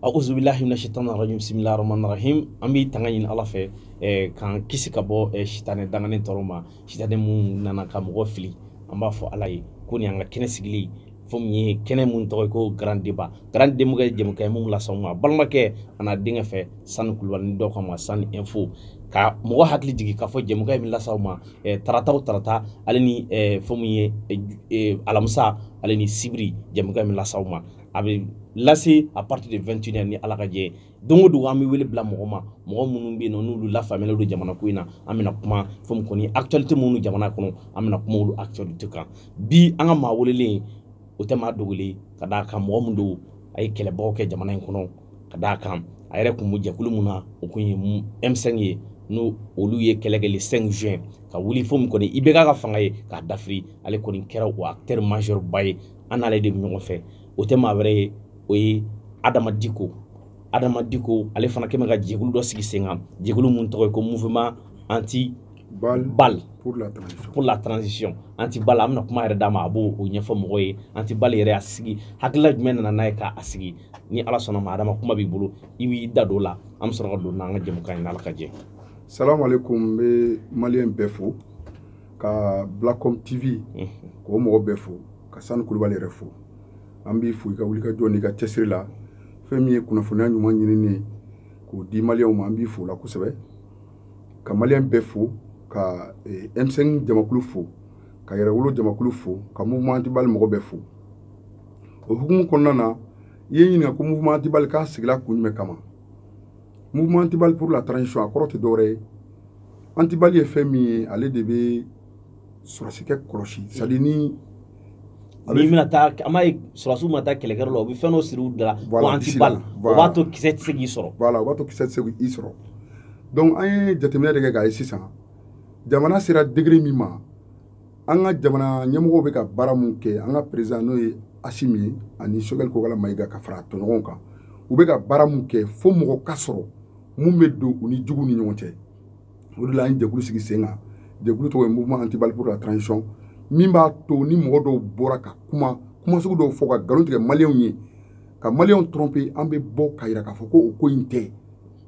Auzubillahi minash-shaytanir rajim. Bismillahir-rahmanir-rahim. An bɛ tanga ɲini Ala fɛ k'an kisi ka bɔ sitanɛ danganen tɔɔrɔ ma, sitanɛ mun nana ka mɔgɔ fili. An b'a fɔ Ala ye ko nin y'an ka kɛnɛ sigili fo min ye kɛnɛ mun tɔgɔ ye ko Grand Débat. Grand Débat ye jɛmukan ye mun las'aw ma balimakɛ an'a denkɛ fɛ Sani Kulubali ni dɔ k'a ma Sani Info, ka mɔgɔ hakili jigin k'a fɔ jɛmukan min las'aw ma tarata o tarata ale ni fo min ye alamisa ale ni sibiri jɛmukan min las'aw ma. A bɛ lase à partir de 21h ni Ala ka jɛ ye. Don o don an bɛ wele bila mɔgɔ ma, mɔgɔ minnu bɛ yen n'olu lafaamuyalen don jamana ko in na. An bɛna kuma fɛn min kɔni actualité minnu jamana kɔnɔ, an bɛna kuma olu actualité kan. Bi an ka maa welelen o tɛ maa dogolen ka d'a kan mɔgɔ min don a ye kɛlɛbaw kɛ jamana in kɔnɔ, ka d'a kan a yɛrɛ kun bɛ jɛkulu mun na o kun ye M5 ye, n'o olu ye kɛlɛ kɛ le 5 juin ka wuli fo min kɔni IBK ka fanga ye k'a dafiri, ale kɔni kɛra o acteur majeur ba ye, an n'ale de bɛ ɲɔgɔn fɛ. O tɛ maa wɛrɛ ye, o ye Adama Diko. Adama Diko ale fana kɛmɛ ka jɛkulu dɔ sigi sen kan, jɛkulu mun tɔgɔ ye ko mouvement anti-BAL pour la transition. Anti-BAL an bɛna kuma yɛrɛ d'a ma, a b'o ɲɛfɔ mɔgɔ ye. Anti-BAL yɛrɛ y'a sigi, hakilila jumɛn nana n'a ye k'a sigi? Ni Ala sɔnna ma Adama kuma b'i bolo, i b'i da don o la, an bɛ sɔrɔ ka don n'an ka jɛmukan ye n'Ala ka jɛ. Salam alaikum, n bɛ Maliyɛn bɛɛ fo, ka Blackcom TV k'o mɔgɔ bɛɛ fo, ka Sani Kulubali yɛrɛ fo. An b'i fo i ka wuli ka jɔ n'i ka cɛsiri la, fɛn min ye kunnafoniya ɲuman ɲinini k'o di Maliyɛnw ma, an b'i fo la kosɛbɛ, ka Maliyɛn bɛɛ fo, ka M5 jamakulu fo, ka Yɛrɛwolo jamakulu fo, ka mouvement anti-BAL mɔgɔ bɛɛ fo. O hukumu kɔnɔna na, i ye ɲininka ko mouvement anti-BAL k'a sigila kun jumɛn kama. Mouvement anti-BAL pour la transition a kɔrɔ tɛ dɔwɛrɛ ye. Anti-BAL ye fɛn min ye, ale de bɛ sɔrɔsikɛ kɔlɔsi, c'est à dire ni N'i bɛna taa an b'a ye sɔrɔsiw mana taa kɛlɛkɛyɔrɔ la, u bɛ fɛn dɔ siri u da la ko anti-BAL, o b'a to kisɛ tɛ se k'i sɔrɔ. Voilà, o b'a to kisɛ tɛ se k'i sɔrɔ. Donc an ye jateminɛ de kɛ k'a ye sisan, jamana sera degré min ma, an ka jamana ɲɛmɔgɔw bɛ ka baara mun kɛ, an ka président n'o ye Asimi ye ani Choguel Kokala Mayiga ka fara a tɔɲɔgɔnw kan, u bɛ ka baara mun kɛ fo mɔgɔ ka sɔrɔ mun bɛ don u ni juguw ni ɲɔgɔn cɛ. O de la an ye jɛkulu sigi sen kan, jɛkulu tɔgɔ ye mouvement anti-BAL pour la transition, min b'a to ni mɔgɔ dɔw bɔra ka kuma sugu dɔw fɔ ka nkalon tigɛ Maliyɛnw ye, ka Maliyɛnw tromper, an bɛ bɔ ka yira k'a fɔ ko o ko in tɛ,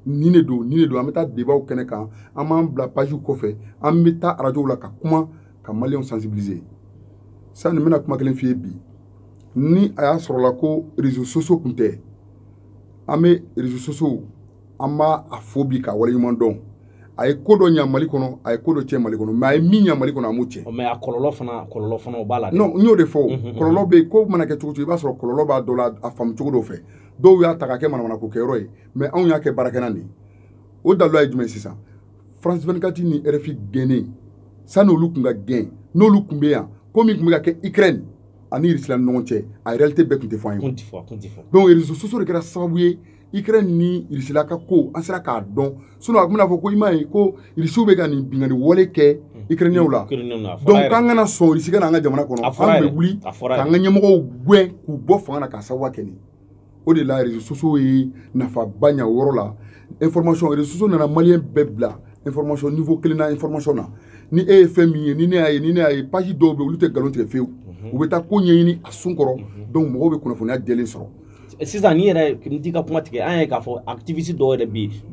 nin de don, an bɛ taa débatw kɛnɛ kan, an b'an bila page kɔfɛ, an bɛ taa radio la ka kuma ka Maliyɛnw sensibiliser. Sani n bɛna kuma kelen f'i ye bi, ni a y'a sɔrɔla ko réseaux sociaux kun tɛ, an bɛ réseaux sociaux an b'a fo bi ka waleɲuman dɔn. A ye ko dɔ ɲɛ Mali kɔnɔ, a ye ko dɔ cɛ Mali kɔnɔ, mais a ye min ɲɛ Mali kɔnɔ a m'o cɛ. Mais a kɔlɔlɔ fana o b'a la. Non, n y'o de fɔ, kɔlɔlɔ bɛ yen, ko mana kɛ cogo cogo i b'a sɔrɔ kɔlɔlɔ b'a dɔ la a faamu cogo dɔw fɛ. Dɔw y'a ta k'a kɛ manamanako kɛyɔrɔ ye, mais anw y'a kɛ baarakɛlan de ye. O dalu ye jumɛn sisan? France 24 ni RFI gɛnnen, sani olu kun ka gɛn, n'olu kun bɛ yan, ko min kun bɛ ka kɛ Ukraine ani Russie ni ɲɔgɔn cɛ, a réalité bɛɛ kun tɛ fɔ an ye. Kun tɛ fɔ. Donc réseaux sociaux de kɛra sababu ye Ukraine ni Russie ka ko an sera k'a dɔn, sinon a kun bɛna fɔ ko i m'a ye ko Russie bɛ ka nin bingani wale kɛ Ukrainiens la. Donc k'an kana sɔn Russie ka na an ka jamana kɔnɔ, an bɛ wuli k'an ka ɲɛmɔgɔw gɛn k'u bɔ fanga na k'a sababu kɛ nin. O de la réseaux sociaux ye nafaba ɲɛ o yɔrɔ la. Information réseaux sociaux nana Maliyɛn bɛɛ bila information niveau kelen na information na. Ni e ye fɛn min ye, ni ne y'a ye page dɔw bɛ olu tɛ nkalon tigɛ fiyewu, u bɛ taa ko ɲɛɲini a sun kɔrɔ, donc mɔgɔw bɛ kunnafoniya jɛlen sɔrɔ. Sisan n'i yɛrɛ n'i ka kuma tigɛ, an ye k'a fɔ activiste dɔw yɛrɛ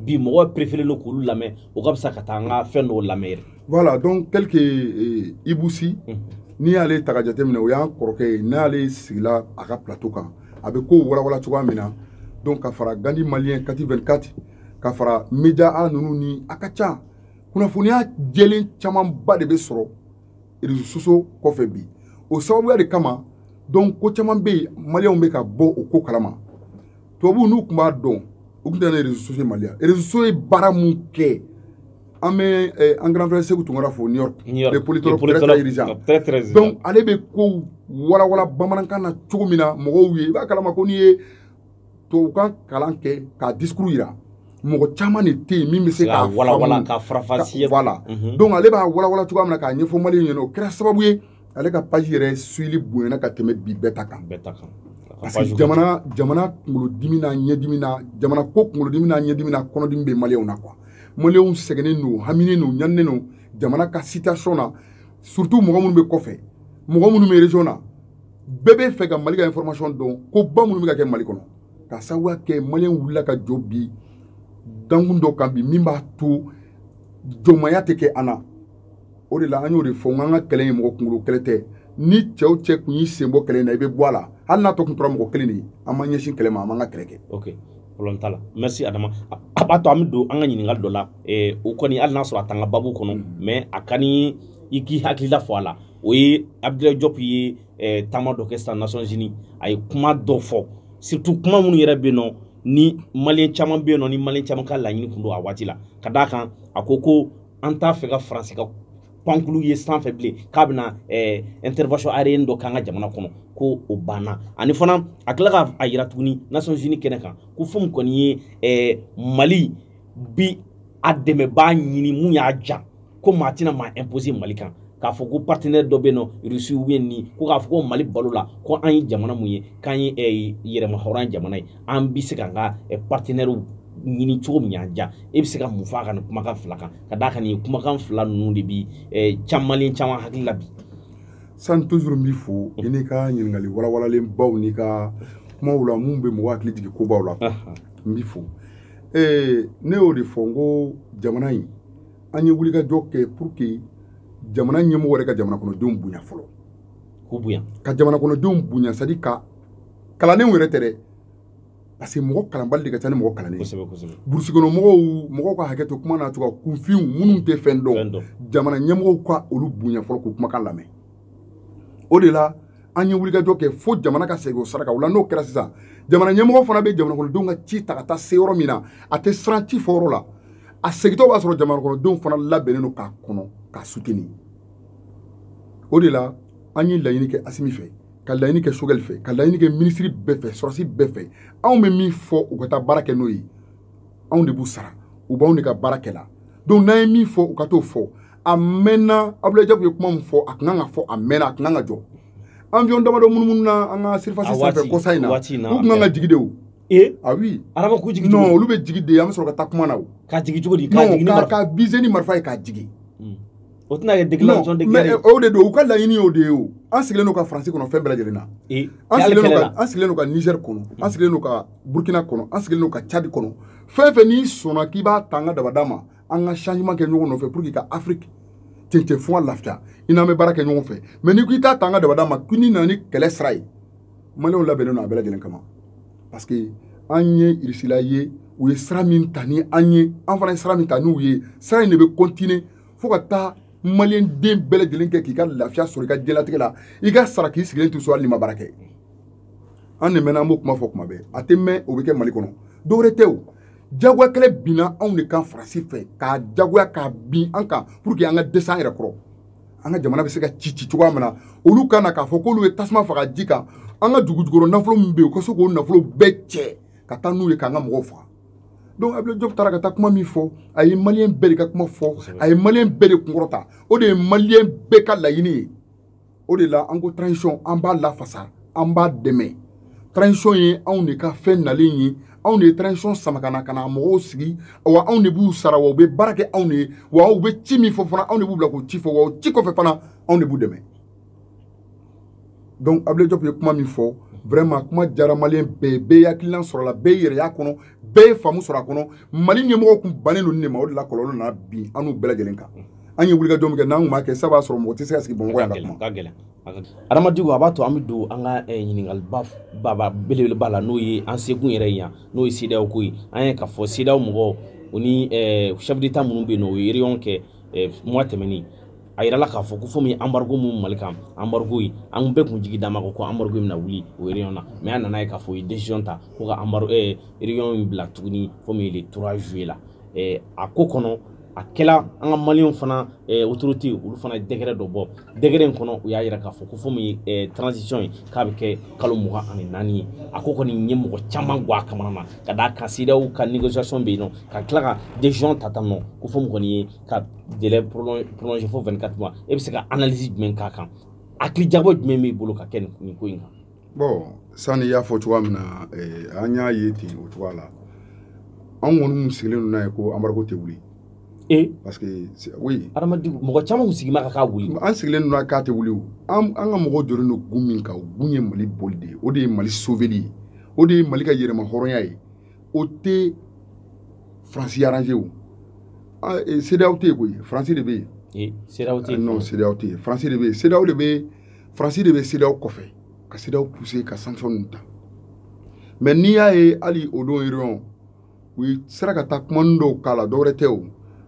bi mɔgɔ préféré lo k'olu lamɛn, o ka fisa ka taa an ka fɛn dɔw lamɛn yɛrɛ. Voilà, donc tel que Ibousi, n'i y'ale ta ka jateminɛ o y'an kɔrɔkɛ ye, n'ale sigila a ka plateau kan, a bɛ ko walawala cogoya min na, donc ka fara Gandi Maliyɛn Kati 24, ka fara média A ninnu ni a ka ca, kunnafoniya jɛlen camanba de bɛ sɔrɔ réseaux sociaux kɔfɛ bi. O sababuya de kama, donc ko caman bɛ yen Maliyɛnw bɛ ka bɔ o ko kalama. Tubabuw n'u tun b'a dɔn, u tun tɛ na réseaux sociaux Maliya. Réseaux sociaux ye baara mun kɛ, an bɛ an grand frère Segu Tunkara fo New York, le politologue très dirigeant. Donc ale bɛ ko walawala bamanankan na cogo min na mɔgɔw ye, i b'a kalama ko n'i ye tubabukan kalan kɛ k'a discours yira, mɔgɔ caman de tɛ yen min bɛ se k'a walawala k'a farafasiya. Voilà. Donc ale b'a walawala cogoya min na k'a ɲɛfɔ Maliyɛnw ɲɛna, o kɛra sababu ye ale ka page yɛrɛ suivli bonyana ka tɛmɛ bi bɛɛ ta kan. Parce que jamana kunkolodimi n'a ɲɛdimi na, jamana ko kunkolodimi n'a ɲɛdimi na kɔnɔdimi bɛ Maliyɛnw na quoi. Maliyɛnw sɛgɛnnen don, haminen don, ɲaninen don jamana ka situation na, surtout mɔgɔ minnu bɛ kɔfɛ, mɔgɔ minnu bɛ région na, bɛɛ bɛ fɛ ka Mali ka information dɔn ko ba minnu bɛ ka kɛ Mali kɔnɔ. ka sababuya kɛ maliyɛn wulila ka jɔ bi dankun dɔ kan bi min b'a to jɔnmaya tɛ kɛ an na o de la an y'o de fɔ n ka kɛlɛ ye mɔgɔ kunkolo kɛlɛ tɛ ni cɛ o cɛ kun y'i sen bɔ kɛlɛ in na i bɛ bɔ a la hali n'a tɔ kun tora mɔgɔ kelen de ye an ma ɲɛsin kɛlɛ ma an m'an ka kɛlɛ kɛ. ok problème t'a la merci Adama a b'a to an bɛ don an ka ɲininkali dɔ la o kɔni hali n'a sɔrɔ a t'an ka babu kɔnɔ mais a ka ni i k'i hakilila fɔ a la o ye Abdoulaye Diop ye taama dɔ kɛ sisan Nations Unies a ye kuma dɔ fɔ surtout kuma minnu yɛrɛ bɛ yen nɔ ni maliyɛn caman bɛ yen nɔ ni maliyɛn caman ka laɲini tun don a waati la ka d'a kan a ko an t'a fɛ ka Faransi ka pankulu ye sanfɛ bilen k'a bɛna intervention aérienne dɔ k'an ka jamana kɔnɔ ko o banna ani fana a tila k'a yira tuguni Nations Unies kɛnɛ kan ko fo mun kɔni ye Mali bi a dɛmɛbaa ɲini mun y'a ja ko maa tɛna maa imposer Mali kan k'a fɔ ko partenaire dɔ bɛ yen nɔ Russie ou bien ni ko k'a fɔ ko Mali balo la ko an ye jamana mun ye k'an ye yɛrɛma hɔrɔnya jamana ye an bɛ se k'an ka partenaire ɲini cogo min y'an ja e bɛ se ka mun fɔ a kan nin kumakan fila kan ka d'a kan nin kumakan fila ninnu de bi maliyɛn caman hakili la bi. san toujours n b'i fo i n'i ka ɲininkali walawalalen baw n'i ka kumaw la mun bɛ mɔgɔ hakili jigin kobaw la n b'i fo ne y'o de fɔ n ko jamana in an ye wulikajɔ kɛ pour que jamana ɲɛmɔgɔ yɛrɛ ka jamana kɔnɔdenw bonya fɔlɔ k'u bonya ka jamana kɔnɔdenw bonya c'est à dire ka kalandenw yɛrɛ tɛ dɛ parce que mɔgɔ kalanbali de ka ca ni mɔgɔ kalannen burusi kɔnɔ mɔgɔw ka hakɛ to kuma na cogoya kunfinw minnu tɛ fɛn dɔn jamana ɲɛmɔgɔw ka olu bonya fɔlɔ k'u kumakan lamɛn o de la an ye wulikajɔ kɛ fo jamana ka segin o saraka o la n'o kɛra sisan jamana ɲɛmɔgɔ fana bɛ jamana kɔnɔdenw ka ci ta ka taa se yɔrɔ min na a tɛ siran ci fɔ yɔrɔ la a segintɔ b'a sɔrɔ jamana kɔnɔdenw fana labɛnnen don k'a kɔnɔ k'a soutenir o de la an ye laɲini kɛ Asimi fɛ ka laɲini kɛ Choguel fɛ ka laɲini kɛ ministre bɛɛ fɛ sɔrɔsi bɛɛ fɛ anw bɛ min fɔ u ka taa baara kɛ n'o ye anw de b'u sara u b'anw de ka baara kɛ la donc n'an ye min fɔ u ka t'o fɔ a mɛnna Abdoulaye Diop ye kuma min fɔ a kun kan ka fɔ a mɛnna a kun kan ka jɔ avion damadɔ munumunu na an ka surface sanfɛ kɔsa in na u kun kan ka jigin de o ah oui araba k'u jigin non olu bɛ jigin de an bɛ sɔrɔ ka taa kuma na o k'a jigin cogo di k'a jigin non k'a viser ni marifa ye k'a jigin o tɛna kɛ déclaration de guerre o de don u ka laɲini y'o de ye o an sigilen don ka Faransi kɔnɔ fɛn bɛɛ lajɛlen na an sigilen don ka Niger kɔnɔ an sigilen don ka Burkina kɔnɔ an sigilen don ka Tchad kɔnɔ fɛn fɛn n'i sɔnna k'i b'a ta an ka dabada ma an ka changement kɛ ɲɔgɔn nɔfɛ pour que ka Afrique cɛncɛn fɔ lafiya i n'an bɛ baara kɛ ɲɔgɔn fɛ mais ni ko i t'a ta an ka dabada ma ko n'i nana ni kɛlɛ sira ye maliyɛnw labɛnnen don a bɛɛ lajɛlen kama parce que an ye Irisila ye u ye sira min ta ni an ye an fana ye sira min ta n'u ye sira in de bɛ continuer fo ka taa maliyɛn den bɛɛ lajɛlen kɛ k'i ka lafiya sɔrɔ i ka diɲɛlatigɛ la i ka sara k'i sigilen to so hali n'i ma baara kɛ an de mɛnna an b'o kuma fɔ kuma bɛɛ a tɛ mɛn o bɛ kɛ Mali kɔnɔ dɔwɛrɛ tɛ o jagoya kɛlɛ binna anw de kan Faransi fɛ k'a jagoya k'a bin an kan pour que an ka dɛsɛ an yɛrɛ kɔrɔ an ka jamana bɛ se ka ci cogoya min na olu kan na k'a fɔ k'olu ye tasuma faga ji kan an ka dugujukɔrɔ nafolo min bɛ yen u ka se k'o nafolo bɛɛ cɛ ka taa n'u ye k'an ka mɔgɔw faga donc Abdoulaye Diop taara ka taa kuma min fɔ a ye maliyɛn bɛɛ de ka kuma fɔ a ye maliyɛn bɛɛ de kunkɔrɔta o de ye maliyɛn bɛɛ ka laɲini ye o de la an ko transition an b'a lafasa an b'a dɛmɛ transition ye anw de ka fɛn nalen ye anw de ye transition sama ka na mɔgɔw sigi wa anw de b'u sara wa u bɛ baara kɛ anw de ye wa u bɛ ci min fɔ fana anw de b'u bila k'o ci fɔ wa o ci kɔfɛ fana anw de b'u dɛmɛ donc Abdoulaye Diop ye kuma min fɔ vraiment kuma diyara maliyɛn bɛɛ ye hakilina sɔrɔ a la bɛɛ ye yɛrɛya kɔnɔ bɛɛ ye faamu sɔrɔ a kɔnɔ Mali ɲɛmɔgɔw kun bannen don nin de ma o de la kɔlɔlɔ nana bin an n'u bɛɛ lajɛlen kan an ye wulikajɔ min kɛ n'an kun b'a kɛ sabu a sɔrɔ mɔgɔ tɛ se ka sigi Bamakɔ yan ka kuma. Ka gɛlɛn Adama Diko a b'a to an bɛ don an ka ɲininkaliba belebeleba la n'o ye an sekun yɛrɛ ye yan n'o ye CEDEAO ko ye an ye k'a fɔ CEDEAO mɔgɔw o ni chef d'État minnu bɛ yen nɔ o ye réunion kɛ mois tɛmɛnen a yirala k'a fɔ ko fo min embargo mun Mali kan embargo yi an bɛɛ kun jigi d'a ma ko embargo bɛna wuli o réunion na mais an nana ye k'a fɔ o ye décision ta ko ka embargo réunion in bila tuguni fo min le 3 juillet la a ko kɔnɔ a kɛla an ka maliyɛnw fana autorité olu fana décret dɔ bɔ décret in kɔnɔ u y'a yira k'a fɔ ko fo min transition ye k'a bɛ kɛ kalo 24 ye a ko kɔni ye mɔgɔ caman gɔ a kamana na ka d'a kan CEDEAO ka négociation bɛ yen nɔ ka tila ka décision ta tan nɔ ko fo min kɔni ye ka délai prolongé fo 24 mois e bɛ se ka analyse jumɛn k'a kan hakili jagabɔ jumɛn b'i bolo ka kɛ nin ko in kan. bon sani i y'a fɔ cogoya min na an y'a ye ten o cogoya la an kɔni sigilen don n'a ye ko embargo tɛ wuli. Parce que oui Adamadenw mɔgɔ caman sigi ma k'a wuli an sigilen don k'a tɛ wuli o an ka mɔgɔw jɔlen don gun min kan o gun ye Mali boli de ye o de ye Mali sauveli ye o de ye Mali ka yɛrɛma hɔrɔnya ye o tɛ Faransi arrangé o CEDEAO tɛ yen koyi Faransi de bɛ yen CEDEAO tɛ yen non CEDEAO tɛ yen Faransi de bɛ yen CEDEAO de bɛ Faransi de bɛ CEDEAO kɔfɛ ka CEDEAO pousser ka sanction ninnu ta mais n'i y'a ye hali o don réunion u sera ka taa kumani dɔw k'a la dɔwɛrɛ tɛ o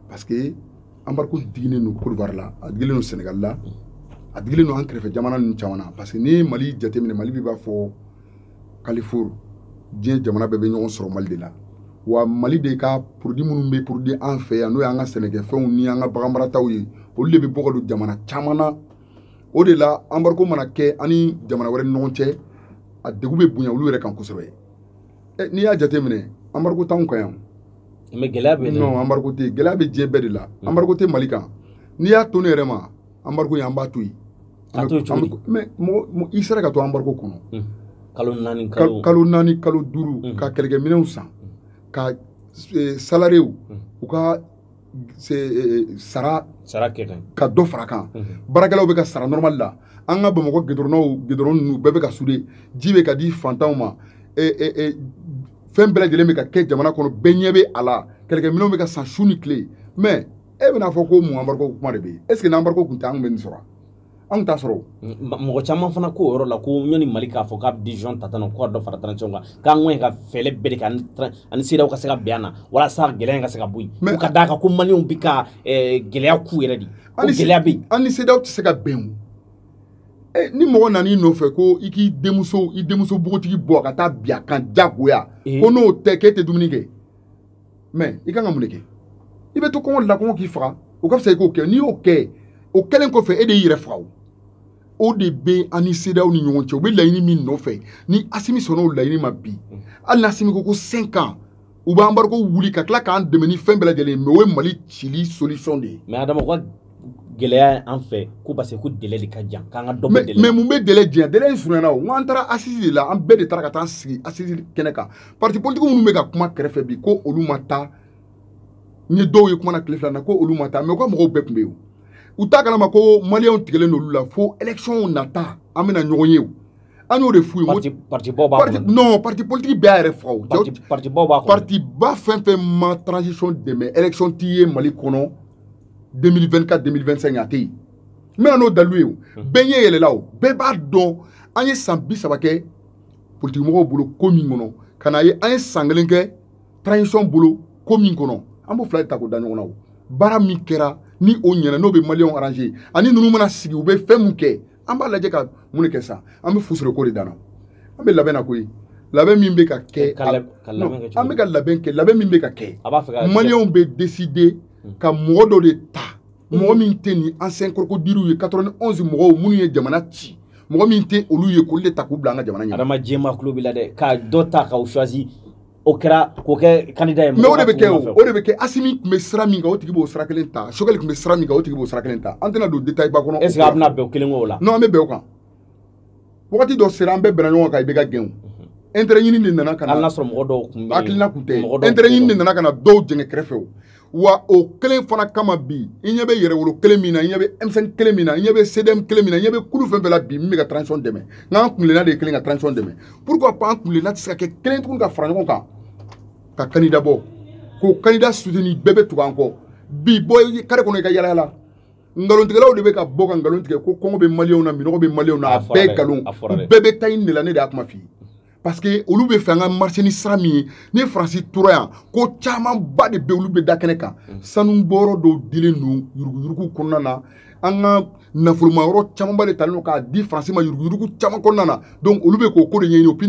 parce que embargo digilen don Côte d'Ivoire la a digilen don Sénégal la a digilen don an kɛrɛfɛ jamana ninnu caman na parce que n'i ye Mali jateminɛ Mali b'i b'a fɔ Carrefour diɲɛ jamana bɛɛ bɛ ɲɔgɔn sɔrɔ Mali de la wa Mali de ka produit minnu bɛ produit an fɛ yan n'o y'an ka sɛnɛkɛfɛnw ni an ka bagan marataw ye olu de bɛ bɔ ka don jamana caman na o de la embargo mana kɛ ani jamana wɛrɛ ni ɲɔgɔn cɛ a degun bɛ bonya olu yɛrɛ kan kosɛbɛ n'i y'a jateminɛ embargo t'anw kan yan mais gɛlɛya bɛ non embargo tɛ gɛlɛya bɛ diɲɛ bɛɛ de la embargo tɛ Mali kan n'i y'a to ne yɛrɛ ma embargo in an b'a to yen mais i sera ka to embargo kɔnɔ kalo 4 kalo 5 ka kɛlɛkɛminɛnw san ka salariés u ka sara ka dɔ fara kan baarakɛlaw bɛ ka sara normal la an ka Bamakɔ goudron ninnu bɛɛ bɛ ka souder ji bɛ ka di fantanw ma fɛn bɛɛ lajɛlen bɛ ka kɛ jamana kɔnɔ bɛɛ ɲɛ bɛ a la kɛlɛkɛminɛnw bɛ ka san su ni tile mais e bɛna fɔ ko mun embargo kuma de bɛ yen est ce que n'embargo tun tɛ an bɛ nin sɔrɔ an t'a sɔrɔ mɔgɔ caman fana ko yɔrɔ la ko ɲɔni Mali k'a fɔ k'a bɛ decision ta tan ko ka dɔ fara transition kan k'an ŋɔɲɛ ka fɛlɛ bɛɛ de kɛ ani CEDEAO ka se ka bɛn na walasa gɛlɛya ka se ka bɔ yen u ka d'a kan ko maliyɛnw bɛ ka gɛlɛya k'u yɛrɛ de ko gɛlɛya bɛ yen an ni CEDEAO tɛ se ka bɛn o ni mɔgɔ nan'i nɔfɛ ko i k'i denmuso bogotigi bɔ ka taa bin a kan jagoya ko n'o tɛ k'e tɛ dumuni kɛ mais i kan ka mun de kɛ i bɛ to kɔngɔ de la kɔngɔ k'i faga o ka fisa i k'o kɛ n'i y'o kɛ o kɛlen kɔfɛ e de y'i yɛrɛ faga o de bɛ an ni CEDEAO ni ɲɔgɔn cɛ u bɛ laɲini min nɔfɛ ni Assimi sɔnna o laɲini ma bi hali ni Assimi ko ko 5 ans u bɛ embargo wuli ka tila k'an dɛmɛ ni fɛn bɛɛ lajɛlen mais o ye Mali cili solution de ye mais Adama ko gɛlɛya an fɛ ko parce que ko délai de ka jan k'an ka dɔ bɔ délai mais mun bɛ délai jan délai in surunyana o n taara assise de la an bɛɛ de taara ka taa sigi assise kɛnɛ kan parti politique minnu bɛ ka kuma kɛrɛfɛ bi ko olu ma taa n ye dɔw ye kuma na tile 2 na ko olu ma taa mais u ka mɔgɔw bɛɛ tun bɛ yen u t'a kalama ko maliyɛnw tigɛlen n'olu la fo élection nata an bɛna ɲɔgɔn ye o an y'o de f'u ye parti baw b'a kɔnɔ non parti politique bɛɛ y'a yɛrɛ faga o parti baw b'a kɔnɔ parti ba fɛn fɛn ma transition dɛmɛ élection t'i ye Mali kɔnɔ 2024 2025 a tɛ yen n bɛna n'o dalilu ye o bɛɛ ɲɛ yɛlɛla o bɛɛ b'a dɔn an ye san 30 kɛ politique mɔgɔw bolo ko min kɔnɔ ka na ye an ye san 1 kɛ transition bolo ko min kɔnɔ an b'o fila de ta k'o da ɲɔgɔn na o baara min kɛra ni o ɲɛna n'o bɛ maliyɛnw arranger ani ninnu mana sigi u bɛ fɛn mun kɛ an b'a lajɛ ka mun de kɛ sa an bɛ fusere ko de danna an bɛ labɛn na koyi labɛn min bɛ ka kɛ an bɛ ka labɛn kɛ labɛn min bɛ ka kɛ maliyɛnw bɛ décider ka mɔgɔ dɔ de ta mɔgɔ min tɛ nin ancien crocodile ye 91 mɔgɔw minnu ye jamana ci mɔgɔ min tɛ olu ye k'olu de ta k'u bila an ka jamana ɲɛ Adama Jɛma kulo b'i la dɛ ka dɔ ta k'aw choisir o kɛra k'o kɛ candidat ye mais o de bɛ kɛ Assimi tun bɛ sira min kan o tigi b'o sira kelen ta Choguel tun bɛ sira min kan o tigi b'o sira kelen ta an tɛna don détail ba kɔnɔ est ce que a bɛna bɛn o kelen o la non an bɛ bɛn o kan wagati dɔ sera an bɛɛ bɛnna ɲɔgɔn kan i bɛ ka gɛn o intérêt ɲini de nana ka na hali n'a sɔrɔ mɔgɔ dɔw tun bɛ hakilina tun tɛ intérêt ɲini de nana ka na dɔw jɛngɛ kɛrɛfɛ o wa o kelen fana kama bi i ɲɛ bɛ yɛrɛwolo kelen min na i ɲɛ bɛ M5 kelen min na i ɲɛ bɛ CDM kelen min na i ɲɛ bɛ kulu fɛn fɛn la bi min bɛ ka transition dɛmɛ n'an kuntilenna de ye kelen ka transition dɛmɛ pourquoi pas an kuntilenna tɛ se ka kɛ kelen tuguni ka fara ɲɔgɔn kan ka candidat bɔ k'o candidat soutenir bɛɛ bɛ tugu an kɔ bi bɔ kare kɔnɔ i ka yala yala nkalontigɛlaw de bɛ ka bɔ ka nkalon tigɛ ko kɔngɔ bɛ maliyɛnw na minɔgɔ bɛ maliyɛnw na a bɛɛ nkalon u bɛɛ bɛ taa ɲini de la ne de y'a kuma f'i ye parce que olu bɛ fɛ an ka marché ni sira min ye ni Faransi tora yan ko camanba de bɛ olu bɛ da kɛnɛ kan sanu bɔyɔrɔ dɔw dilen don yuruguyurugu kɔnɔna na an ka nafoloma yɔrɔ camanba de talen don k'a di Faransi ma yuruguyurugu caman kɔnɔna na donc olu bɛ k'o ko de ɲɛɲini puis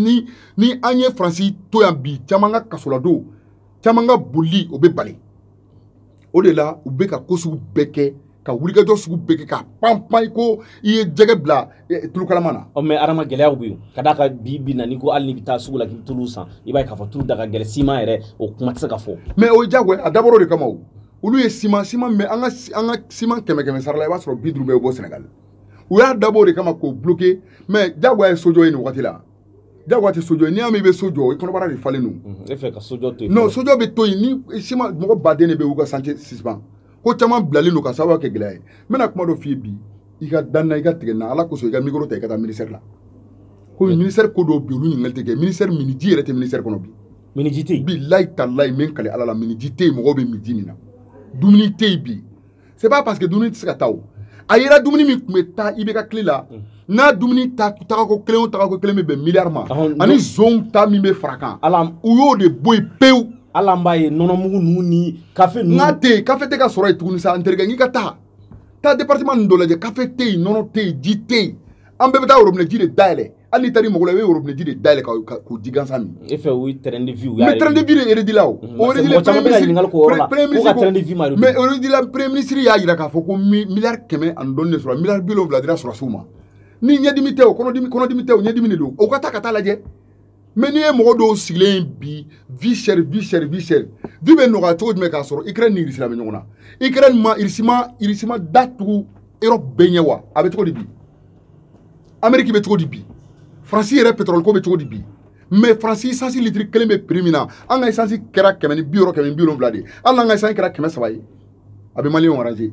ni an ye Faransi to yan bi caman ka kasoladon caman ka bolili o bɛ bali o de la u bɛ ka ko sugu bɛɛ kɛ ka wulikajɔ sugu bɛɛ kɛ ka pan ko i ye jɛgɛ bila tulukalama na mais Adama gɛlɛyaw bɛ yen ka d'a kan bi na ni ko hali ni bɛ taa sugu la k'i bɛ tulu san i b'a ye k'a fɔ tulu da ka gɛlɛn siman yɛrɛ o kuma tɛ se ka fɔ mais o ye diyagoya a dabɔra o de kama o olu ye siman min an ka siman 100 sara la i b'a sɔrɔ 50 bɛ bɔ Sénégal u y'a dabɔ o de kama k'o bloquer mais diyagoya ye sojɔ ye nin wagati la diyagoya tɛ sojɔ ye n'i y'a mɛn i bɛ sojɔ i kɔnɔbara de falen don e fɛ ka sojɔ to yen non sojɔ bɛ to yen ni siman mɔgɔ baden de bɛ u ka chantier suspend ko caman bilalen don ka sababu kɛ gɛlɛya ye n bɛna kuma dɔ f'i ye bi i ka danna i ka tigɛ na ala kosɔn i ka micro ta i ka taa ministère la ko ministère ko do bi olu ɲininkali tɛ kɛ ministère miniji yɛrɛ tɛ ministère kɔnɔ bi miniji tɛ yen bilayi talayi min kale ala la miniji tɛ yen mɔgɔw bɛ miji min na dumuni tɛ yen bi c'est pas parce que dumuni tɛ se ka taa o a yera dumuni min tun bɛ taa IBK tile la n'a dumuni tagako kelen o tagako kelen bɛ bɛn miliyari ma ani zon ta min bɛ fara kan u y'o de bɔ yen pewu ala an b'a ye nɔnɔmugu ninnu ni kafe ninnu n'a tɛ yen kafe tɛ ka sɔrɔ yen tuguni sa n terikɛ n k'i ka taa département ninnu dɔ lajɛ kafe tɛ yen nɔnɔ tɛ yen ji tɛ yen an bɛɛ bɛ taa robinet ji de dayɛlɛ hali n'i taara i mago la i bɛ robinet ji de dayɛlɛ k'o ji gansan min e fɛ o ye terrain de vie mais terrain de vie de éredi la o éredi la mais éredi la premier ministre y'a jira k'a fɔ ko miliyari 100 ani dɔɔni de sɔrɔ miliyari 70 dira sɔrɔsiw ma ni ɲɛdimi tɛ o kɔnɔdimi tɛ o ɲɛdimi de don o ka taa ka taa lajɛ mais n'i ye mɔgɔ dɔw sigilen bi vie chère vie bɛ nɔgɔya cogo jumɛn k'a sɔrɔ Ukraine ni Russie la bɛ ɲɔgɔn na Ukraine Russie ma datugu Europe bɛɛ ɲɛ wa a bɛ cogo di bi Amérique bɛ cogo di bi France yɛrɛ pétrole ko bɛ cogo di bi mais France essence litre kelen bɛ prix min na an ka essence kɛra 160 170 de hali n'an ka essence kɛra 300 ye a bɛ maliyɛnw arranger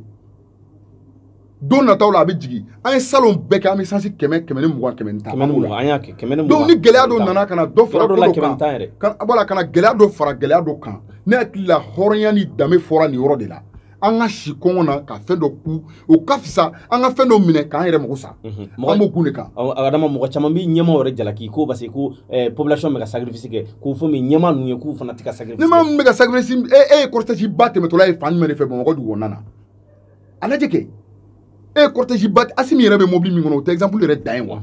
don nataw la a bɛ jigin an ye salon bɛɛ kɛ an bɛ essence 100 120 110 donc ni gɛlɛya dɔ nana ka na dɔ fara ko dɔ kan voilà ka na gɛlɛya dɔ fara gɛlɛya dɔ kan ne hakili la hɔrɔnya ni danbe fɔra nin yɔrɔ de la an ka si kɔngɔ na ka fɛn dɔ ku o ka fisa an ka fɛn dɔ minɛ k'an yɛrɛ mago sa an b'o kun de kan adama mɔgɔ caman bɛ ɲɛmaw yɛrɛ jalaki ko parce que ko population bɛ ka sacrifice kɛ k'o fɔ min ɲɛma ninnu ye k'u fana tɛ ka sacrifice ɲɛma min bɛ ka sacrifice e ye cortège ba tɛmɛtɔla ye fan jumɛn de fɛ Bamakɔ dugu kɔnɔna na a lajɛ kɛ e ye cortège ba Asimi yɛrɛ bɛ mobili min kɔnɔ o tɛ exemple yɛrɛ dan ye wa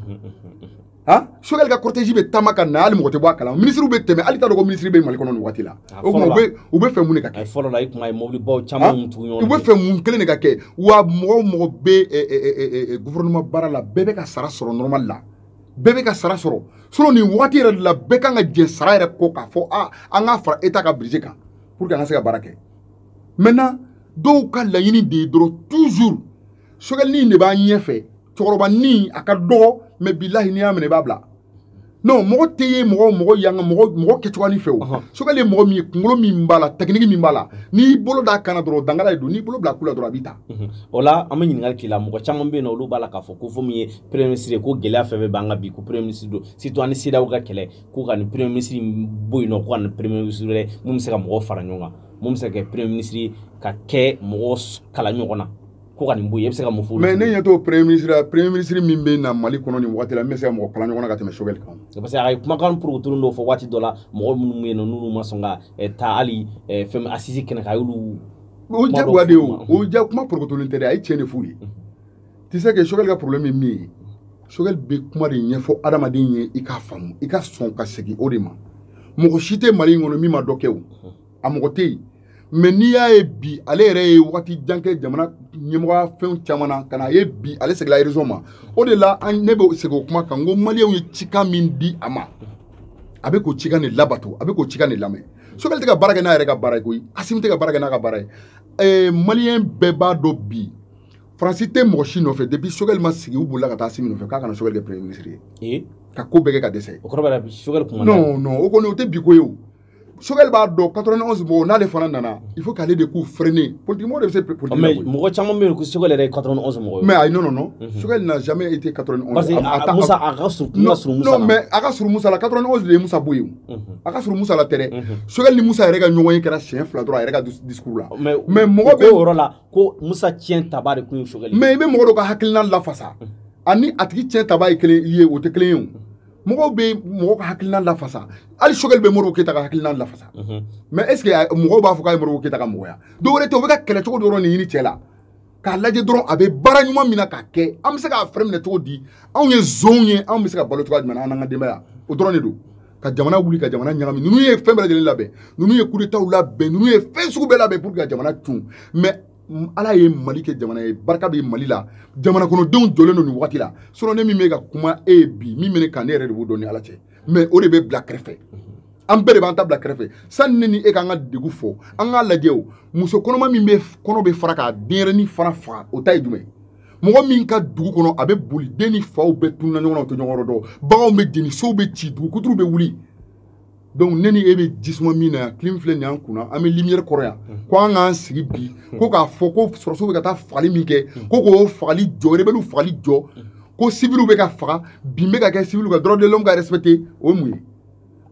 han Choguel ka cortège bɛ taama ka na hali mɔgɔ tɛ bɔ a kalama ministre bɛ tɛmɛ hali t'a dɔn ko ministre bɛ Mali kɔnɔ nin waati la o kuma u bɛ fɛ mun de ka kɛ fɔlɔ la i kuma ye mobili baw caman tugu ɲɔgɔn u bɛ fɛ mun kelen de ka kɛ wa mɔgɔ bɛ gouvernement baara la bɛɛ bɛ ka sara sɔrɔ normal la bɛɛ bɛ ka sara sɔrɔ sinon nin waati yɛrɛ de la bɛɛ kan ka jɛ sara yɛrɛ kɔ k'a fɔ an k'a fara État ka budget kan pour que an ka se ka baara kɛ maintenant dɔw ka laɲini de ye dɔrɔn toujours Choguel nin de b'an ɲɛfɛ cɛkɔrɔba nin a ka dɔgɔ mais bilahi n'i y'a minɛ i b'a bila non mɔgɔ tɛ ye mɔgɔ yanga mɔgɔ kɛcogoya ni fɛ o Choguel ye mɔgɔ min ye kunkolo min b'a la technique min b'a la n'i bolo d'a kan na dɔrɔn dangala de don n'i bolo bila ku la dɔrɔn a b'i ta o la an bɛ ɲininkali k'i la mɔgɔ caman bɛ yen nɔ olu b'a la k'a fɔ ko fɔ min ye premier ministre ye ko gɛlɛya fɛn fɛn b'an kan bi ko premier ministre don surtout ani CEDEAO ka kɛlɛ ko ka nin premier ministre bɔ yen nɔ ko ka nin premier ministre wɛrɛ mun bɛ se ka mɔgɔw fara ɲɔgɔn kan mun bɛ se ka kɛ premier ministre ye ka kɛ mɔgɔw kala ɲɔgɔn na ko ka nin bɔ yen e bɛ se ka mun fɔ mais ne ɲɛ t'o premier ministre min bɛ na Mali kɔnɔ nin waati la n bɛ se ka mɔgɔ kala ɲɔgɔn na ka tɛmɛ Choguel kan parce que a ye kumakan porokotolen dɔw fɔ waati dɔ la mɔgɔ minnu bɛ yen nɔ n'olu ma sɔn ka taa hali fɛn assise kɛnɛ kan a y'olu o jagoya de ye o kuma porokotolen tɛ dɛ a ye tiɲɛ de f'u ye tu sais que Choguel ka problème ye min ye Choguel bɛ kuma de ɲɛfɔ adamaden ye i k'a faamu i ka sɔn ka segin o de ma mɔgɔ si tɛ Mali in kɔnɔ min ma dɔ kɛ o a mɔgɔ tɛ yen mais n'i y'a ye bi ale yɛrɛ ye waati jan kɛ jamana ɲɛmɔgɔya fɛnw caman na ka na a ye bi ale seginna région ma o de la ne bɛ segin o kuma kan n ko maliyɛnw ye cikan min di a ma a bɛ k'o cikan de labato a bɛ k'o cikan de lamɛn Choguel tɛ ka baara kɛ n'a yɛrɛ ka baara ye koyi Asimi tɛ ka baara kɛ n'a ka baara ye maliyɛn bɛɛ b'a dɔn bi Faransi tɛ mɔgɔ si nɔfɛ depuis Choguel ma sigi u bolila ka taa Asimi nɔfɛ k'a kana Choguel kɛ premier ministre ye ka ko bɛɛ kɛ ka dɛsɛ o kɔrɔ b'a la Choguel kuma non o kɔni o tɛ bi ko ye o Choguel b'a dɔn 91 mɔgɔw n'ale fana nana il faut qu'ale de k'u freiner politique mɔgɔw de bɛ se politique mais mɔgɔ caman bɛ yen ko Choguel yɛrɛ ye 91 mɔgɔw ye mais ayi non Choguel n'a jamais été 91 parce que Musa a ka surun Musa non mais a ka surun Musa la 91 de ye Musa bɔ yen a ka surun Musa la tɛ dɛ Choguel ni Musa yɛrɛ ka ɲɔgɔn ye kɛra siɲɛ 2 dɔrɔn a yɛrɛ ka discours la mais mɔgɔ bɛ o yɔrɔ la ko Musa tiɲɛ taba de kun ye Choguel mais i bɛ mɔgɔ dɔ ka hakilina lafasa ani a tigi tiɲɛ taba ye kelen ye o tɛ kelen ye o mɔgɔw bɛ mɔgɔ ka hakilina lafasa hali Choguel bɛ Modibo Keyita ka hakilina lafasa mais est ce que mɔgɔw b'a fɔ k'a ye Modibo Keyita ka mɔgɔya dɔw wɛrɛ tɛ o bɛ ka kɛlɛ cogo dɔrɔn nin ɲini cɛ la k'a lajɛ dɔrɔn a bɛ baara ɲuman min na k'a kɛ an bɛ se k'a fɛrɛ minɛ cogo di anw ye zonw ye anw bɛ se ka balo cogoya jumɛn na an n'an ka denbaya o dɔrɔn de don ka jamana wuli ka jamana ɲagami ninnu ye fɛn bɛɛ lajɛlen labɛn ninnu ye coup d'état labɛn ninnu ye fɛn sugu bɛɛ labɛn pour que ka jamana tun mais Ala ye Mali kɛ jamana ye barika bɛ Mali la jamana kɔnɔdenw jɔlen don nin waati la sinon ne min bɛ ka kuma e ye bi min bɛ ne kan ne yɛrɛ de b'o dɔn ni Ala cɛ mais o de bɛ bila kɛrɛfɛ an bɛɛ de b'an ta bila kɛrɛfɛ sani ne ni e k'an ka degun fɔ an k'a lajɛ o muso kɔnɔma min bɛ kɔnɔ bɛ fara k'a denyɛrɛnin fana faga o ta ye jumɛn mɔgɔ min ka dugu kɔnɔ a bɛ boli den ni faw bɛɛ tununa ɲɔgɔn na o tɛ ɲɔgɔn yɔrɔ dɔn baganw bɛ jeni sow bɛ ci dugu kuturu bɛ wuli donc ne ni e bɛ jisuma min na yan clim filɛ nin y'an kunna an bɛ lumière kɔrɔ yan ko an k'an sigi bi ko k'a fɔ ko sɔrɔsiw bɛ ka taa fagali min kɛ ko k'o fagali jɔ rebelle fagali jɔ ko civil bɛ ka faga bi bɛ ka kɛ civil ka droit de l'homme ka respecter o mun ye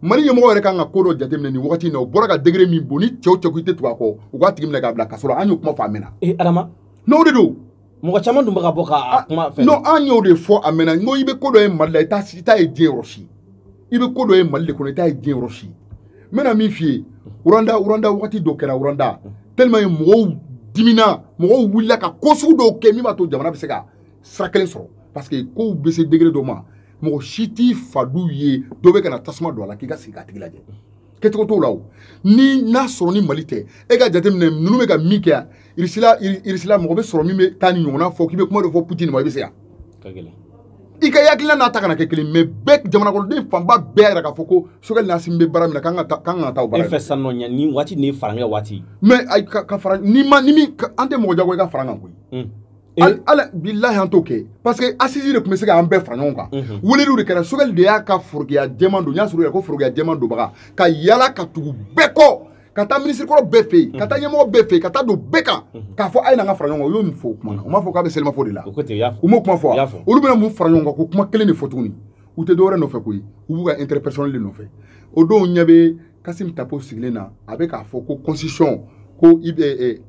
Mali ɲɛmɔgɔ yɛrɛ kan ka ko dɔ jateminɛ nin wagati in na o bɔra ka degré min bon ni cɛw cɛ ko i tɛ tugu a kɔ u k'a tigi minɛ k'a bila kaso la an y'o kuma fɔ a mɛnna Adama n'o de don mɔgɔ caman dun bɛ ka bɔ ka kuma fɛ non an y'o de fɔ a mɛnna n ko i bɛ ko dɔ ye Mali la i t'a ye diɲɛ yɔrɔ si i bɛ ko dɔ ye Mali de kɔnɔ i t'a ye diɲɛ yɔrɔ si n bɛna min f'i ye Uranda wagati dɔ kɛra Uranda tellement mɔgɔw dimina mɔgɔw wulila ka ko sugu dɔw kɛ min b'a to jamana bɛ se ka sira kelen sɔrɔ parce que kow bɛ se degré dɔ ma mɔgɔ si t'i fadu ye dɔ bɛ ka na tasuma don a la k'i ka sigi k'a tigi lajɛ kɛcogo t'o la o ni n'a sɔrɔ ni Mali tɛ e ka jateminɛ ninnu bɛ ka min kɛ Irisila mɔgɔ bɛ sɔrɔ min bɛ taa ni ɲɔgɔnna fɔ k'i bɛ kuma dɔ fɔ Poutine ma i bɛ se yan i ka hakilina n'a ta kana kɛ kelen mais bɛɛ jamana kɔnɔden fanba bɛɛ yɛrɛ k'a fɔ ko Sogɛli Nasimi bɛ baara min na k'an ka taa o baara e fɛ san nɔ ɲɛ ni waati ni farankɛ waati mais ka fara ni min an tɛ mɔgɔ jago i ka fara kan koyi ala billahi an t'o kɛ parce que assise de tun bɛ se k'an bɛɛ fara ɲɔgɔn kan weleliw de kɛra Sogɛli de y'a ka forokiya jɛman don n y'a sɔrɔ yɛrɛ ko forokiya jɛman donbaga ka yala ka tugu bɛɛ kɔ ka taa ministre kɔrɔ bɛɛ fɛ yen ka taa ɲɛmɔgɔ bɛɛ fɛ yen ka taa don bɛɛ kan k'a fɔ a ye n'an ka fara ɲɔgɔn kan o y'o min fɔ o kuma na u m'a fɔ k'a bɛ selimafo de la u m'o kuma fɔ olu bɛna mun fara ɲɔgɔn kan ko kuma kelen de fɔ tuguni u tɛ dɔwɛrɛ nɔfɛ koyi u b'u ka intérêt personnel de nɔfɛ o don ɲɛ bɛ Kassim Tapo sigilen na a bɛ k'a fɔ ko constitution ko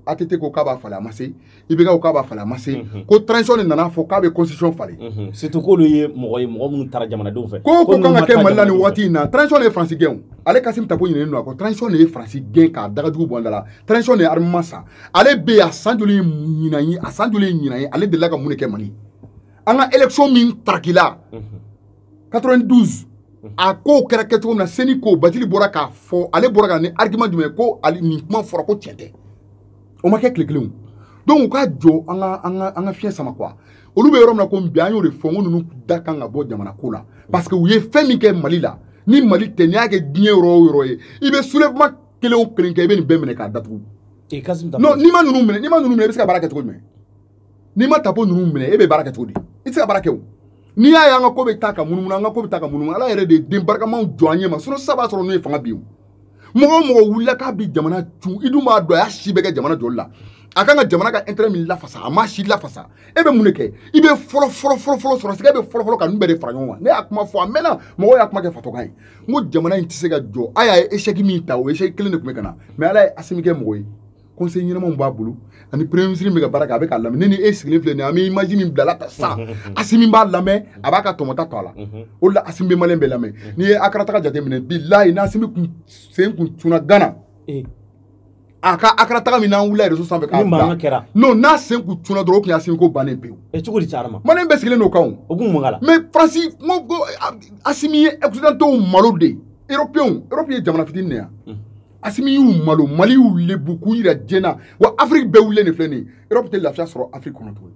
ATT ko k'a b'a falen a ma se IBK ko k'a b'a falen a ma se ko transition de nana fɔ k'a bɛ constitution falen surtout k'olu ye mɔgɔ minnu taara jamanadenw fɛ ko kan ka kɛ Mali la nin waati in na transition de ye Faransi gɛn ale Kassim Tapo ɲinɛnen don a kɔ transition de ye Faransi gɛn k'a dagajugu bɔ an da la transition de ye armement san ale bɛ yen a san joli ye ɲinan ye ale delila ka mun de kɛ Mali an ka élection min tarakila 92 a ko kɛra kɛcogo min na Seni ko Bajili bɔra k'a fɔ ale bɔra ka ni argument jumɛn ko nin kuma fɔra ko tiɲɛ tɛ o ma kɛ tile kelen donc u ka jɔ an ka fiɲɛ sama quoi olu bɛ yɔrɔ min na ko bi an y'o de fɔ ko ninnu da kan ka bɔ jamana ko la parce que u ye fɛn min kɛ Mali la ni Mali tɛ n'i y'a kɛ diɲɛ yɔrɔ o yɔrɔ ye i bɛ soulèvement kelen o kelen kɛ i bɛ nin bɛɛ minɛ k'a datugu non n'i ma ninnu minɛ i bɛ se ka baara kɛ cogo jumɛn n'i ma Tapo ninnu minɛ e bɛ baara kɛ cogo di i tɛ se ka baara kɛ o n'i y'a ye an ka ko bɛ taa ka munumunu an ka ko bɛ taa ka munumunu ala yɛrɛ de ye den barikamaw jɔ an ɲɛ ma sinon sisan b'a sɔrɔ n'o ye fanga bi o mɔgɔ o mɔgɔ wulila k'a bi jamana cun i dun b'a dɔn a y'a si bɛɛ kɛ jamana jɔli la a kan ka jamana ka intérêt min lafasa a ma si lafasa e bɛ mun de kɛ i bɛ fɔlɔ sɔrɔsika e bɛ fɔlɔ ka ninnu bɛɛ de fara ɲɔgɔn kan ne y'a kuma fɔ a mɛnna mɔgɔw y'a kuma kɛ fatɔkan ye n ko jamana in tɛ se ka jɔ a y'a ye échec min ta o échec kelen de tun bɛ ka na mais ala ye Assimi kɛ mɔgɔ ye conseil ɲɛnamaw b'a bolo ani premier ministre bɛ ka baara kɛ a bɛ k'a lamɛn ne ni e sigilen filɛ nin an bɛ image min bilala ta sisan Assimi b'a lamɛn a b'a ka tɔmɔta to a la o de la Assimi bɛ maliyɛn bɛɛ lamɛn n'i ye Akarataga jateminɛ bilahi n'Assimi sen kun tunna Gana a ka Akarataga min n'an wulila réseau sanfɛ k'a bila non n'a sen kun tunna dɔrɔn o tun ye Assimi ko bannen pewu cogo di cayara ma maliyɛn bɛɛ sigilen n'o kan o kun mun k'a la mais Faransi n ko Assimi ye occidentaux malo de ye européens ye jamana fitinin de yan Assimi y'u malo Mali y'u lebu k'u yira diɲɛ na wa Afrique bɛɛ wulilen de filɛ nin ye Europe tɛ lafiya sɔrɔ Afrique kɔnɔ tuguni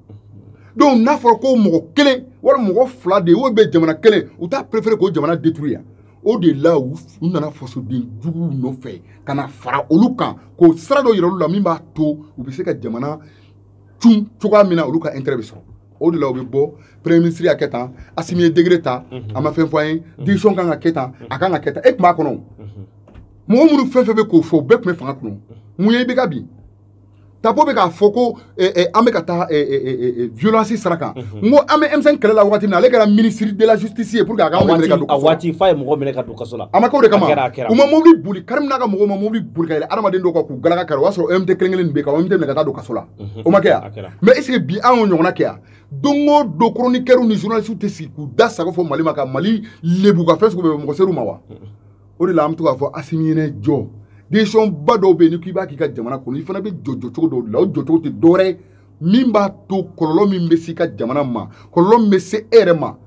donc n'a fɔra ko mɔgɔ kelen wala mɔgɔ fila de ye o bɛ jamana kelen u t'a préféré k'o jamana détruire yan o de la u nana fasoden juguw nɔfɛ ka na fara olu kan k'o sira dɔ yira olu la min b'a to u bɛ se ka jamana cun cogoya min na olu ka intérêt bɛ sɔrɔ o de la u bɛ bɔ premier ministre y'a kɛ tan Assimi ye degré ta a ma fɛn fɔ an ye décision kan ka kɛ tan a kan ka kɛ tan e tun b'a kɔnɔ mɔgɔ minnu fɛn fɛn bɛ k'o fɔ bɛɛ tun bɛ fanga kɔnɔ mun ye IBK bi Tapo bɛ k'a fɔ ko an bɛ ka taa violence sira kan n ko an bɛ M5 kɛlɛ la waati min na ale kɛra ministre de la justice ye pour que a k'anw minɛ ka don kaso la a waati f'a ye mɔgɔ minɛ ka don kaso la a ma kɛ o de kama u ma mobili boli Karim n'a ka mɔgɔw ma mobili boli ka yɛlɛ adamaden dɔw kan k'u galaka kari o y'a sɔrɔ OMT kelen-kelen bɛ yen ka OMT minɛ ka taa don kaso la o ma kɛ yan mais est ce que bi an y'o ɲɔgɔnna kɛ yan don o don chroniqueurs ni journalistes tɛ sigi k'u da sago fɔ Mali ma ka Mali lebu ka fɛn sugu bɛɛ mɔgɔ ser'u ma wa o de la an bɛ to k'a fɔ Assimi ɲɛnɛ jɔ décision ba dɔw bɛ yen ni k'i b'a k'i ka jamana kɔnɔ i fana bɛ jɔ cogo dɔw de la o jɔ cogo tɛ dɔwɛrɛ ye min b'a to kɔlɔlɔ min bɛ se i ka jamana ma kɔlɔlɔ min bɛ se e yɛrɛ ma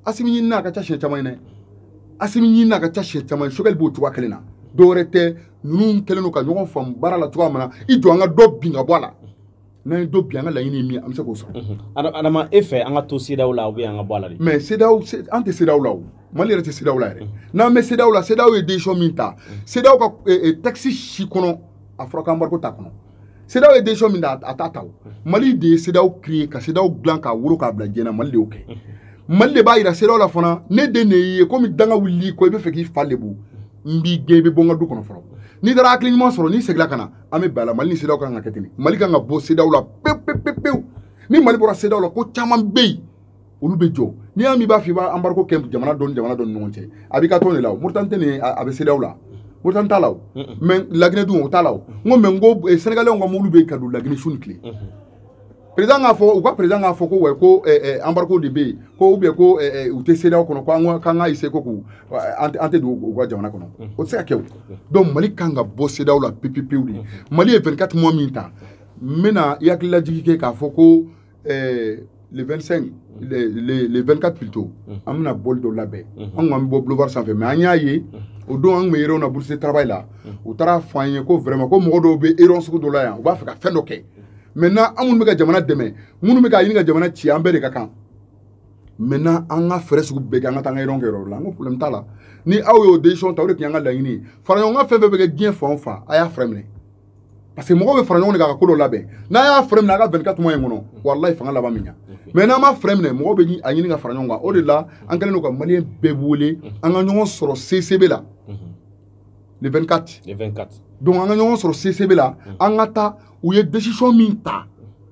Assimi ɲinina a ka ca siɲɛ caman ye dɛ Assimi ɲinina a ka ca siɲɛ caman ye Sogɛli b'o cogoya kelen na dɔwɛrɛ tɛ ninnu kɛlen don ka ɲɔgɔn faamu baara la cogoya min na i jɔ an ka dɔ bin ka bɔ a la n'an ye dɔ bin an ka laɲini ye min an bɛ se k'o sɔrɔ. Adama e fɛ an ka to CEDEAO la ou bien an ka bɔ a la de. mais CEDEAO an tɛ CEDEAO la o Mali yɛrɛ tɛ CEDEAO la yɛrɛ n'an bɛ CEDEAO la CEDEAO ye décision min ta CEDEAO ka texte si kɔnɔ a fɔra ko embargo t'a kɔnɔ CEDEAO ye décision min ta a t'a ta o Mali de ye CEDEAO créé ka CEDEAO dilan k'a woro k'a bila diɲɛ na Mali de y'o kɛ Mali de b'a yira CEDEAO la fana ne den de y'i ye komi danga wulili ko i bɛ fɛ k'i fa lebu n b'i gɛn i bɛ bɔ n ka du kɔnɔ fɔlɔ n'i taara hakili ɲuman sɔrɔ n'i segila ka na an bɛ bɛn a la Mali ni CEDEAO kan ka kɛ ten Mali kan ka bɔ CEDEAO la pewu pewu pewu ni Mali bɔra CEDEAO la ko caman bɛ yen olu bɛ jɔ n'i y'a min b'a fɔ i b'a embargo kɛ jamana dɔ ni ɲɔgɔn cɛ a b'i ka tɔn de la o Mauritanie tɛ nin a bɛ CEDEAO la Mauritanie t'a la o mais Laginɛ dun o t'a la o n ko mais n ko Sénégalais ka mobile bɛ ka don Laginɛ su ni tile président k'a fɔ u ka président k'a fɔ ko ouais ko embargo de bɛ yen ko ou bien ko u tɛ CEDEAO kɔnɔ ko k'an ka essayer ko k'u an tɛ don u ka jamana kɔnɔ o tɛ se ka kɛ o donc Mali kan ka bɔ CEDEAO la pewu de Mali ye 24 mois min ta n bɛna i hakili lajigi kɛ k'a fɔ ko le 25 le 24 plutôt an bɛna bɔli dɔ labɛn an k'an bɔ boulevard sanfɛ mais an y'a ye o don an tun bɛ réunion na bourse de travail la u taara fɔ an ye ko vraiment ko mɔgɔ dɔw bɛ réunion sugu dɔ la yan u b'a fɛ ka fɛn dɔ kɛ maintenant an minnu bɛ ka jamana dɛmɛ minnu bɛ ka ɲini ka jamana ci an bɛɛ de ka kan maintenant an ka fɛɛrɛ sugu bɛɛ kɛ an ka taa an ka réunion kɛ yɔrɔ la n ko problème t'a la ni aw y'o décision ta o de tun y'an ka laɲini ye fara ɲɔgɔn kan fɛn fɛn bɛ kɛ diɲɛ fan o fan a y'a fɛrɛ minɛ parce que mɔgɔw bɛ fara ɲɔgɔn de kan ka ko dɔ labɛn n'a y'a fɛrɛ minɛ a ka 24 mois in kɔnɔ walahi fanga laban min ɲa mais n'an ma fɛrɛ minɛ mɔgɔw bɛ a ɲini ka fara ɲɔgɔn kan o de la an kɛlen don ka maliyɛn bɛɛ wele an ka ɲɔgɔn sɔrɔ CCB la le 24 donc an ka ɲɔgɔn sɔrɔ CCB la an ka taa u ye décision min ta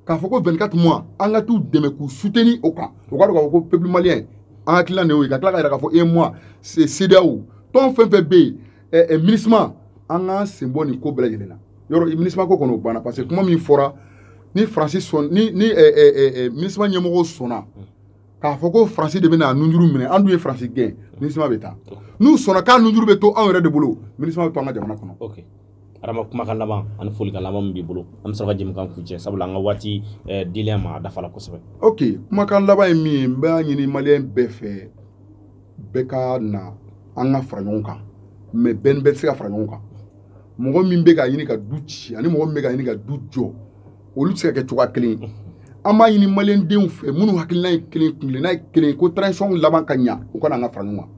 k'a fɔ ko 24 mois an ka t'u dɛmɛ k'u soutenir o kan o ka dɔn k'a fɔ ko peuple malien an hakilina de y'o ye ka tila ka yira k'a fɔ mois c'est CEDEAO tɔn fɛn fɛn bɛ yen MINUSMA an k'an sen bɔ nin ko bɛɛ lajɛlen na yɔrɔ MINUSMA ko kɔni o banna parce que kuma min fɔra ni Faransi sɔn ni MINUSMA ɲɛmɔgɔw sɔnna k'a fɔ ko Faransi de bɛna nunjuru minɛ an dun ye Faransi gɛn MINUSMA bɛ taa n'u sɔnna k'a nunjuru bɛ to anw yɛrɛ de bolo MINUSMA bɛ to an ka jamana kɔnɔ. Ok Adama kumakan laban ani folikan laban min b'i bolo an bɛ sɔrɔ ka jɛmukan kuncɛ sabula an ka waati dilen ma a dafa la kosɛbɛ. Ok kumakan laban ye min ye n b'a ɲini maliyɛn bɛɛ fɛ bɛɛ ka na an ka fara ɲɔgɔn kan mais bɛɛ ni bɛɛ tɛ se ka fara ɲɔgɔn kan mɔgɔ min bɛ ka ɲini ka du ci ani mɔgɔ min bɛ ka ɲini ka du jɔ olu tɛ se ka kɛ cogoya kelen ye an b'a ɲini maliyɛndenw fɛ minnu hakilina ye kelen kunkilenna ye kelen ko transition laban ka ɲa u kana an ka fara ɲɔgɔn kan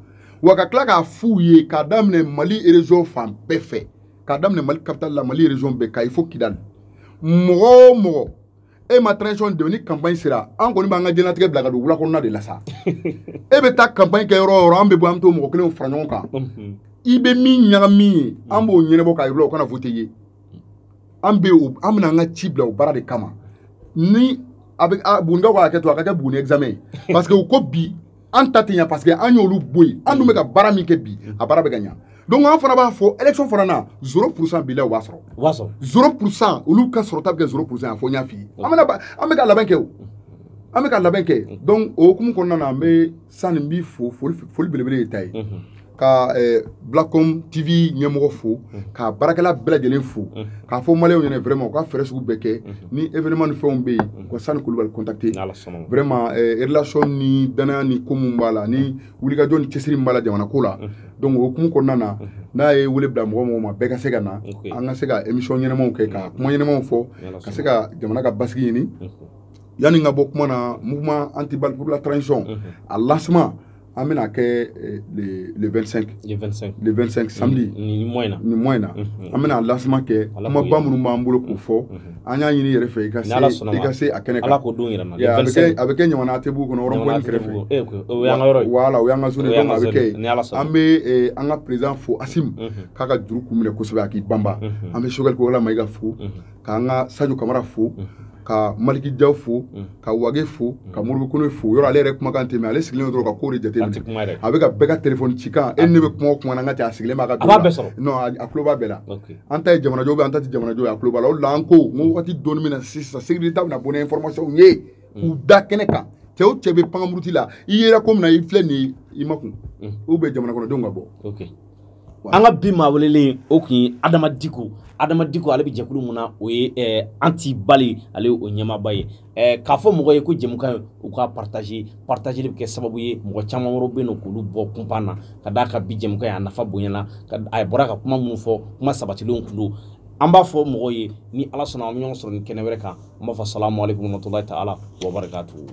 wa ka tila k'a f'u ye k'a daminɛ Mali région fan bɛɛ fɛ k'a daminɛ Mali capitale la Mali région bɛɛ Kayi fo Kidali mɔgɔ o mɔgɔ e ma transition dɛmɛ ni campagne sera an kɔni b'an ka diɲɛlatigɛ bila ka don wula kɔnɔna de la sa e bɛ taa campagne kɛ yɔrɔ o yɔrɔ an bɛ bɔ an bɛ t'o mɔgɔ kelenw fara ɲɔgɔn kan i bɛ min ɲagami min ye an b'o ɲɛnabɔ k'a yir'u la o kana voter ye an bɛna an ka ci bila o baara de kama ni Bugunigaw ka hakɛ to a ka kɛ Buguni examen ye parce que u ko bi an ta tɛ ɲa parce que an y'olu bɔ yen an dun bɛ ka baara min kɛ bi a baara bɛ ka ɲa donc an fana b'a fɔ élection fana na 0% bila u b'a sɔrɔ 0% olu ka sɔrɔta bɛ kɛ 0% a fɔ n y'a f'i ye an bɛ ka labɛn kɛ o an bɛ ka labɛn kɛ donc o hukumu kɔnɔna na n bɛ sani n b'i fo foli belebele ye ta ye ka Blackcom TV ɲɛmɔgɔ fo ka baarakɛla bɛɛ lajɛlen fo k'a fɔ maliyɛnw ɲɛna vraiment u ka fɛɛrɛ sugu bɛɛ kɛ ni événement ni fɛnw bɛ yen u ka Sani Kulubali contacter vraiment relation ni danaya ni ko mun b'a la ni wulikajɔ ni cɛsiri min b'a la jamana ko la donc o hukumu kɔnɔna na n'a ye wele bila mɔgɔ ma bɛɛ ka se ka na an ka se ka émission ɲɛnamaw kɛ ka kuma ɲɛnamaw fɔ ka se ka jamana ka basigi ɲini yanni n ka bɔ kuma na mouvement anti-balle pour la transition a lancement an bɛna kɛ le 25 samedi ni mois in na an bɛna lancement kɛ kumaba minnu b'an bolo k'o fɔ an y'a ɲini yɛrɛ fɛ i ka se a kɛnɛ kan a bɛ kɛ ɲamana ATBU kɔnɔ rond-point kɛrɛfɛ voilà o y'an ka zone donc a bɛ kɛ yen an bɛ an ka président fo Asim k'a ka juru kun minɛ kosɛbɛ a k'i banba an bɛ Choguel Kɔgɔla Mayiga fo k'an ka Sadio Kamara fo ka Maliki Diaw fo ka Wage fo ka Modibo Kone fo yɔrɔ ale yɛrɛ kumakan tɛ mɛ ale sigilen dɔrɔn ka ko de jateminɛ a bɛ ka bɛɛ ka téléphone cikan e ne bɛ kuma o kuma na n ka cɛ a sigilen b'a ka don la non a tulo b'a bɛɛ la an ta ye jamanajɔ bɛ an ta tɛ jamanajɔ ye a tulo b'a la o de la an ko n ko wagati dɔɔni min na sisan sécurité bɛna bɔ ni information ye k'u da kɛnɛ kan cɛ o cɛ bɛ pangamuruti la i yera ko min na i filɛ nin ye i ma kun ou bien jamana kɔnɔdenw ka bɔ. An ka bi maa welelen o kun ye Adama Diko ale bɛ jɛkulu mun na o ye anti-balle ale o ɲɛmaaba ye k'a fɔ mɔgɔ ye ko jɛmukan u ka partager de bɛ kɛ sababu ye mɔgɔ caman wɛrɛ bɛ yen k'olu bɔ kunpan na ka d'a kan bi jɛmukan ye a nafa bonyana a bɔra ka kuma minnu fɔ kuma sabatilenw kun don an b'a fɔ mɔgɔ ye ni Ala sɔnna an bɛ ɲɔgɔn sɔrɔ ni kɛnɛ wɛrɛ kan an b'a fɔ salamu aleykum wa rahmatulahi ta'ala wa barakatuhu.